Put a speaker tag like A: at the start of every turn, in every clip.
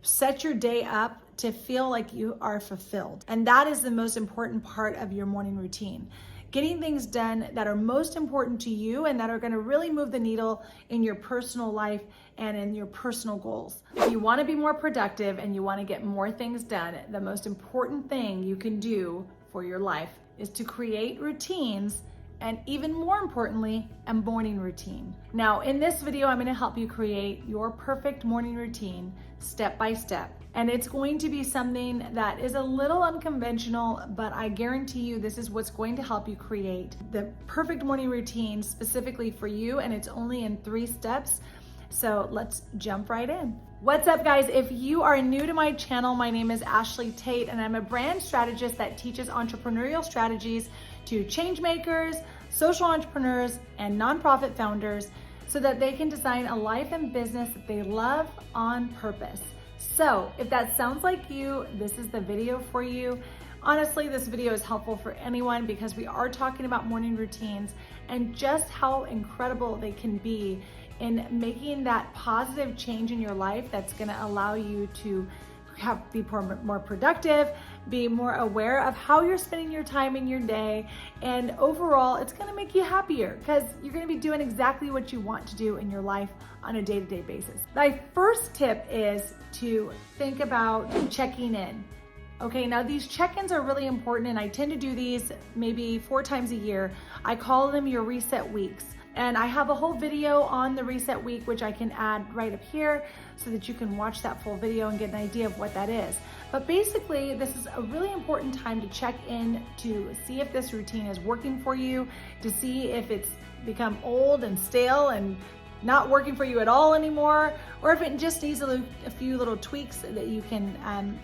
A: Set your day up to feel like you are fulfilled. And that is the most important part of your morning routine. Getting things done that are most important to you and that are going to really move the needle in your personal life and in your personal goals. If you want to be more productive and you want to get more things done, the most important thing you can do for your life is to create routines, and even more importantly, a morning routine. Now, in this video, I'm going to help you create your perfect morning routine step by step. And it's going to be something that is a little unconventional, but I guarantee you this is what's going to help you create the perfect morning routine specifically for you, and it's only in 3 steps. So let's jump right in. What's up, guys? If you are new to my channel, my name is Ashley Tate, and I'm a brand strategist that teaches entrepreneurial strategies to change makers, social entrepreneurs, and nonprofit founders so that they can design a life and business that they love on purpose. So if that sounds like you, this is the video for you. Honestly, this video is helpful for anyone because we are talking about morning routines and just how incredible they can be in making that positive change in your life that's going to allow you to be more productive, be more aware of how you're spending your time in your day, and overall it's going to make you happier because you're going to be doing exactly what you want to do in your life on a day-to-day basis. My first tip is to think about checking in. Okay, now these check-ins are really important, and I tend to do these maybe 4 times a year. I call them your reset weeks. And I have a whole video on the reset week, which I can add right up here so that you can watch that full video and get an idea of what that is. But basically, this is a really important time to check in to see if this routine is working for you, to see if it's become old and stale and not working for you at all anymore, or if it just needs a few little tweaks that you can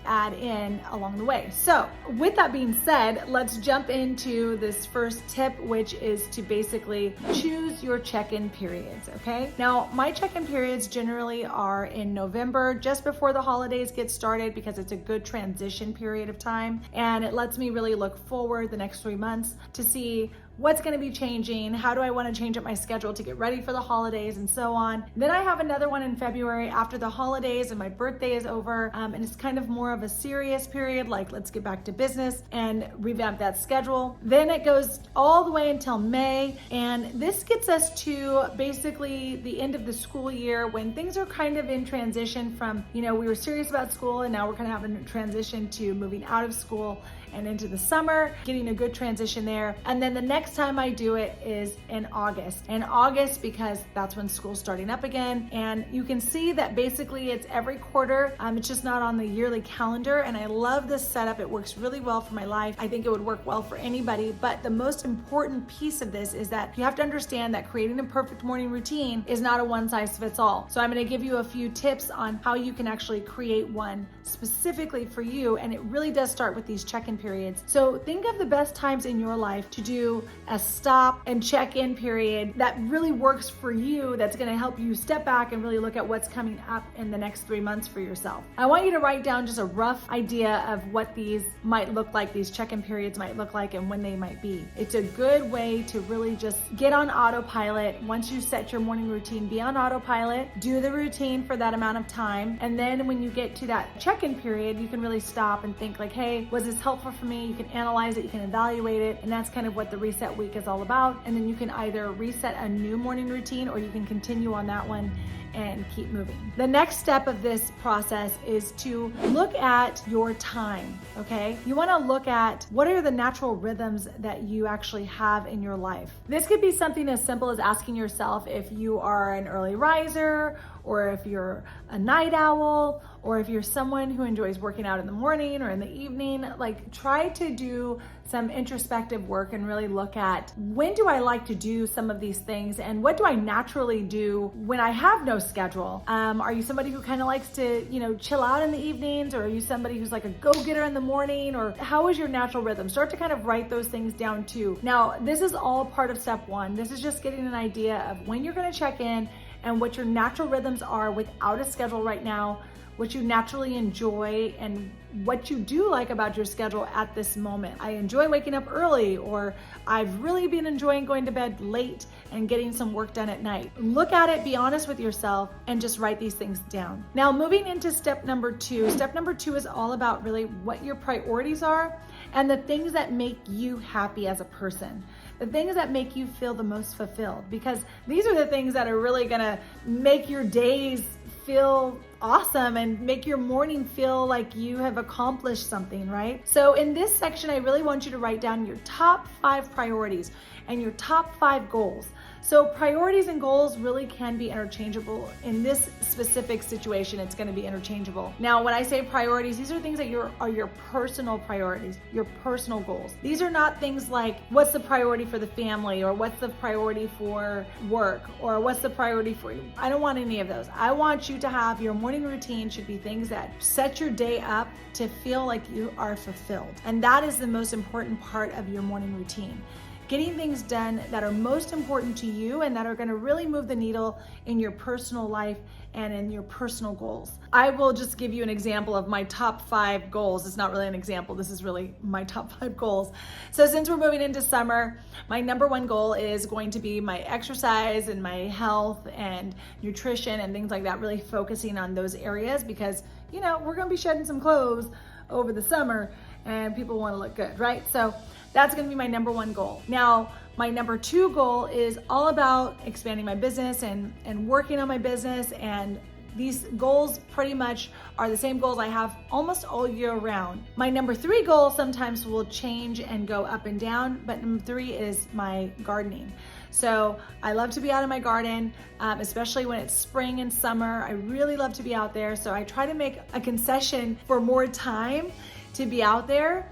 A: add in along the way. So with that being said, let's jump into this first tip, which is to basically choose your check-in periods, okay? Now, my check-in periods generally are in November, just before the holidays get started, because it's a good transition period of time, and it lets me really look forward the next 3 months to see what's going to be changing, how do I want to change up my schedule to get ready for the holidays, and so on. Then I have another one in February after the holidays and my birthday is over, and it's kind of more of a serious period, like let's get back to business and revamp that schedule. Then it goes all the way until May, and this gets us to basically the end of the school year when things are kind of in transition from, we were serious about school and now we're kind of having a transition to moving out of school and into the summer, getting a good transition there. And then the next time I do it is in August. In August, because that's when school's starting up again. And you can see that basically it's every quarter. It's just not on the yearly calendar. And I love this setup. It works really well for my life. I think it would work well for anybody. But the most important piece of this is that you have to understand that creating a perfect morning routine is not a one size fits all. So I'm gonna give you a few tips on how you can actually create one specifically for you. And it really does start with these check-in periods. So think of the best times in your life to do a stop and check-in period that really works for you, that's going to help you step back and really look at what's coming up in the next 3 months for yourself. I want you to write down just a rough idea of what these might look like, these check-in periods might look like, and when they might be. It's a good way to really just get on autopilot. Once you set your morning routine, be on autopilot, do the routine for that amount of time, and then when you get to that check-in period, you can really stop and think like, hey, was this helpful for me? You can analyze it, you can evaluate it, and that's kind of what the reset week is all about. And then you can either reset a new morning routine or you can continue on that one and keep moving. The next step of this process is to look at your time, okay? You wanna look at what are the natural rhythms that you actually have in your life. This could be something as simple as asking yourself if you are an early riser, or if you're a night owl, or if you're someone who enjoys working out in the morning or in the evening. Like, try to do some introspective work and really look at, when do I like to do some of these things, and what do I naturally do when I have no schedule? Are you somebody who kind of likes to, chill out in the evenings, or are you somebody who's like a go-getter in the morning, or how is your natural rhythm? Start to kind of write those things down too. Now, this is all part of step 1. This is just getting an idea of when you're going to check in and what your natural rhythms are without a schedule right now, what you naturally enjoy and what you do like about your schedule at this moment. I enjoy waking up early, or I've really been enjoying going to bed late and getting some work done at night. Look at it, be honest with yourself, and just write these things down. Now, moving into step number two. Step number two is all about really what your priorities are and the things that make you happy as a person. The things that make you feel the most fulfilled, because these are the things that are really gonna make your days feel awesome and make your morning feel like you have accomplished something, right? So in this section, I really want you to write down your top 5 priorities and your top 5 goals. So priorities and goals really can be interchangeable. In this specific situation, it's going to be interchangeable. Now, when I say priorities, these are things that are your personal priorities, your personal goals. These are not things like what's the priority for the family, or what's the priority for work, or what's the priority for you. I don't want any of those. I want you to have your morning routine should be things that set your day up to feel like you are fulfilled. And that is the most important part of your morning routine. Getting things done that are most important to you and that are going to really move the needle in your personal life and in your personal goals. I will just give you an example of my top 5 goals. It's not really an example, this is really my top 5 goals. So since we're moving into summer, my number 1 goal is going to be my exercise and my health and nutrition and things like that, really focusing on those areas, because we're going to be shedding some clothes over the summer and people want to look good, right? So that's going to be my number 1 goal. Now, my number 2 goal is all about expanding my business and working on my business. And these goals pretty much are the same goals I have almost all year round. My number 3 goal sometimes will change and go up and down, but number 3 is my gardening. So I love to be out in my garden, especially when it's spring and summer. I really love to be out there. So I try to make a concession for more time to be out there.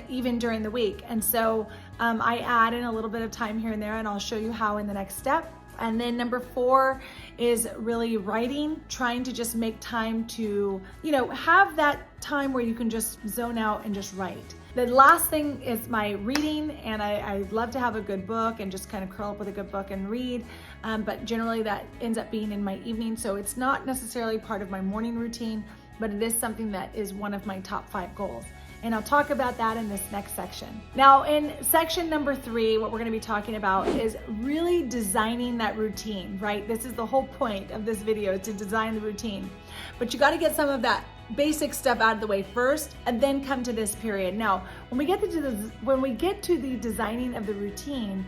A: Even during the week. And so I add in a little bit of time here and there, and I'll show you how in the next step. And then number 4 is really writing, trying to just make time to, have that time where you can just zone out and just write. The last thing is my reading, and I love to have a good book and just kind of curl up with a good book and read, but generally that ends up being in my evening, so it's not necessarily part of my morning routine, but it is something that is one of my top 5 goals. And I'll talk about that in this next section. Now, in section number 3, what we're gonna be talking about is really designing that routine, right? This is the whole point of this video, to design the routine. But you gotta get some of that basic stuff out of the way first, and then come to this period. Now, when we get to the designing of the routine,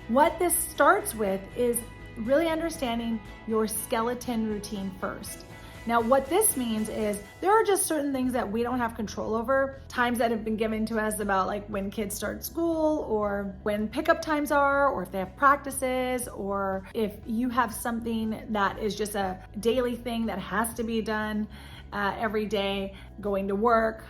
A: what this starts with is really understanding your skeleton routine first. Now, what this means is there are just certain things that we don't have control over, times that have been given to us about like when kids start school, or when pickup times are, or if they have practices, or if you have something that is just a daily thing that has to be done every day, going to work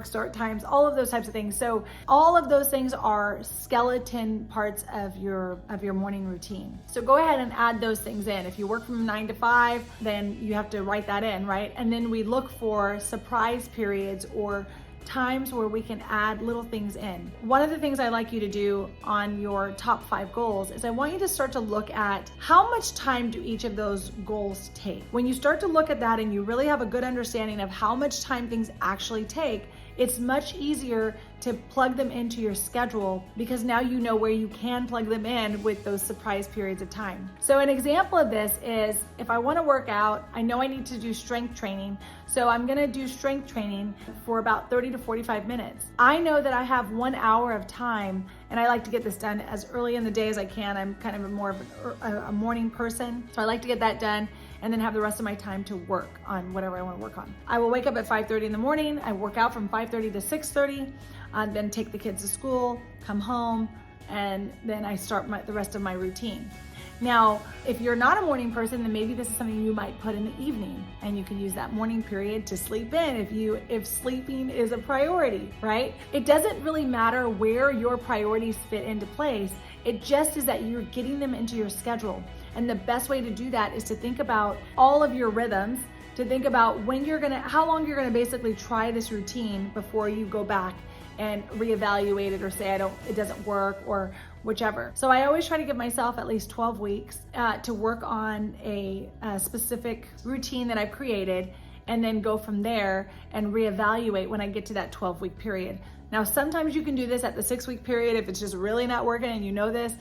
A: start times, all of those types of things. So all of those things are skeleton parts of your morning routine. So go ahead and add those things in. If you work from 9 to 5, then you have to write that in, right? And then we look for surprise periods or times where we can add little things in. One of the things I like you to do on your top 5 goals is I want you to start to look at how much time do each of those goals take. When you start to look at that and you really have a good understanding of how much time things actually take, it's much easier to plug them into your schedule, because now you know where you can plug them in with those surprise periods of time. So an example of this is if I want to work out, I know I need to do strength training. So I'm going to do strength training for about 30 to 45 minutes. I know that I have 1 hour of time, and I like to get this done as early in the day as I can. I'm kind of more of a morning person, so I like to get that done and then have the rest of my time to work on whatever I want to work on. I will wake up at 5:30 in the morning. I work out from 5:30 to 6:30, then take the kids to school, come home, and then I start the rest of my routine. Now, if you're not a morning person, then maybe this is something you might put in the evening, and you can use that morning period to sleep in if sleeping is a priority, right? It doesn't really matter where your priorities fit into place. It just is that you're getting them into your schedule. And the best way to do that is to think about all of your rhythms, to think about how long you're gonna basically try this routine before you go back and reevaluate it or say it doesn't work or whichever. So I always try to give myself at least 12 weeks to work on a specific routine that I've created. and then go from there and reevaluate when I get to that 12-week period. Now, sometimes you can do this at the 6-week period if it's just really not working and you know this.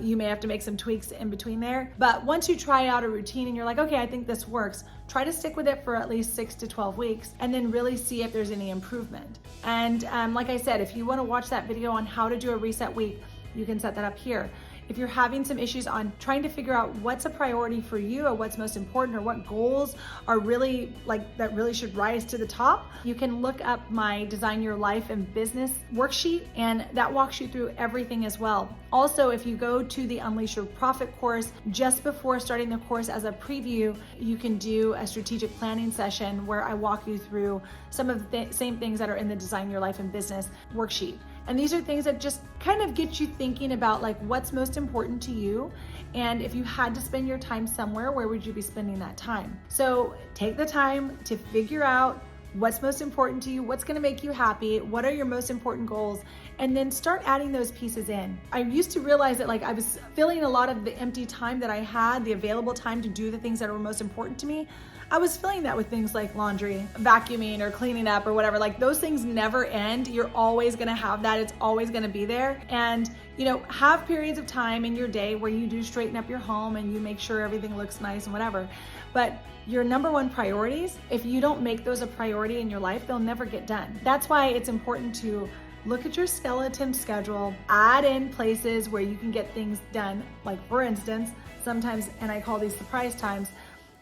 A: You may have to make some tweaks in between there. But once you try out a routine and you're like, okay, I think this works, try to stick with it for at least 6 to 12 weeks and then really see if there's any improvement. And like I said, if you want to watch that video on how to do a reset week, you can set that up here. If you're having some issues on trying to figure out what's a priority for you or what's most important or what goals are really that really should rise to the top, you can look up my Design Your Life and Business worksheet, and that walks you through everything as well. Also, if you go to the Unleash Your Profit course, just before starting the course as a preview, you can do a strategic planning session where I walk you through some of the same things that are in the Design Your Life and Business worksheet. And these are things that just kind of get you thinking about like what's most important to you. And if you had to spend your time somewhere, where would you be spending that time? So take the time to figure out what's most important to you, what's gonna make you happy, what are your most important goals, and then start adding those pieces in. I used to realize that like I was filling a lot of the empty time that I had, the available time to do the things that were most important to me. I was filling that with things like laundry, vacuuming, or cleaning up or whatever. Like those things never end. You're always gonna have that. It's always gonna be there. And have periods of time in your day where you do straighten up your home and you make sure everything looks nice and whatever. But your number one priorities, if you don't make those a priority in your life, they'll never get done. That's why it's important to look at your skeleton schedule, add in places where you can get things done. Like for instance, sometimes, and I call these surprise times,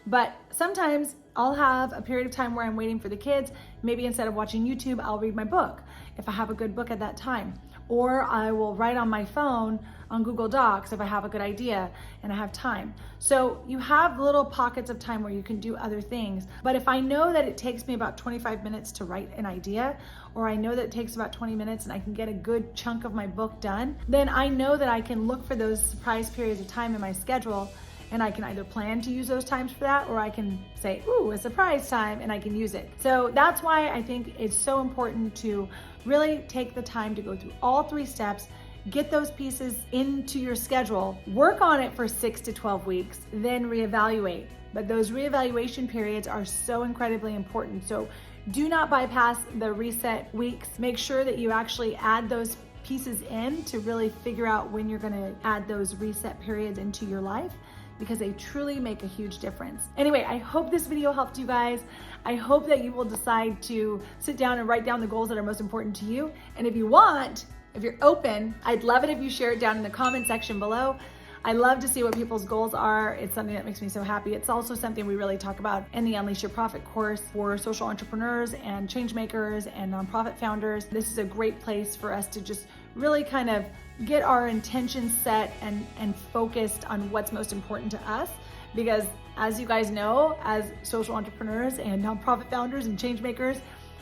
A: but sometimes I'll have a period of time where I'm waiting for the kids. Maybe instead of watching YouTube, I'll read my book if I have a good book at that time. Or I will write on my phone on Google Docs if I have a good idea and I have time. So you have little pockets of time where you can do other things. But if I know that it takes me about 25 minutes to write an idea, or I know that it takes about 20 minutes and I can get a good chunk of my book done, then I know that I can look for those surprise periods of time in my schedule. And I can either plan to use those times for that, or I can say, ooh, a surprise time, and I can use it. So that's why I think it's so important to really take the time to go through all 3 steps, get those pieces into your schedule, work on it for 6 to 12 weeks, then reevaluate. But those reevaluation periods are so incredibly important. So do not bypass the reset weeks. Make sure that you actually add those pieces in to really figure out when you're gonna add those reset periods into your life, because they truly make a huge difference. Anyway, I hope this video helped you guys. I hope that you will decide to sit down and write down the goals that are most important to you. And if you want, if you're open, I'd love it if you share it down in the comment section below. I love to see what people's goals are. It's something that makes me so happy. It's also something we really talk about in the Unleash Your Profit course for social entrepreneurs and change makers and nonprofit founders. This is a great place for us to just really kind of get our intentions set and focused on what's most important to us. Because as you guys know, as social entrepreneurs and nonprofit founders and change makers,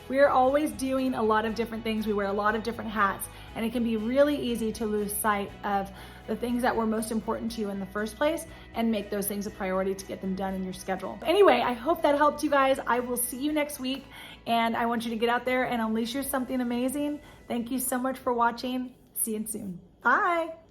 A: we are always doing a lot of different things. We wear a lot of different hats, and it can be really easy to lose sight of the things that were most important to you in the first place and make those things a priority to get them done in your schedule. Anyway, I hope that helped you guys. I will see you next week, and I want you to get out there and unleash your something amazing. Thank you so much for watching. See you soon. Bye.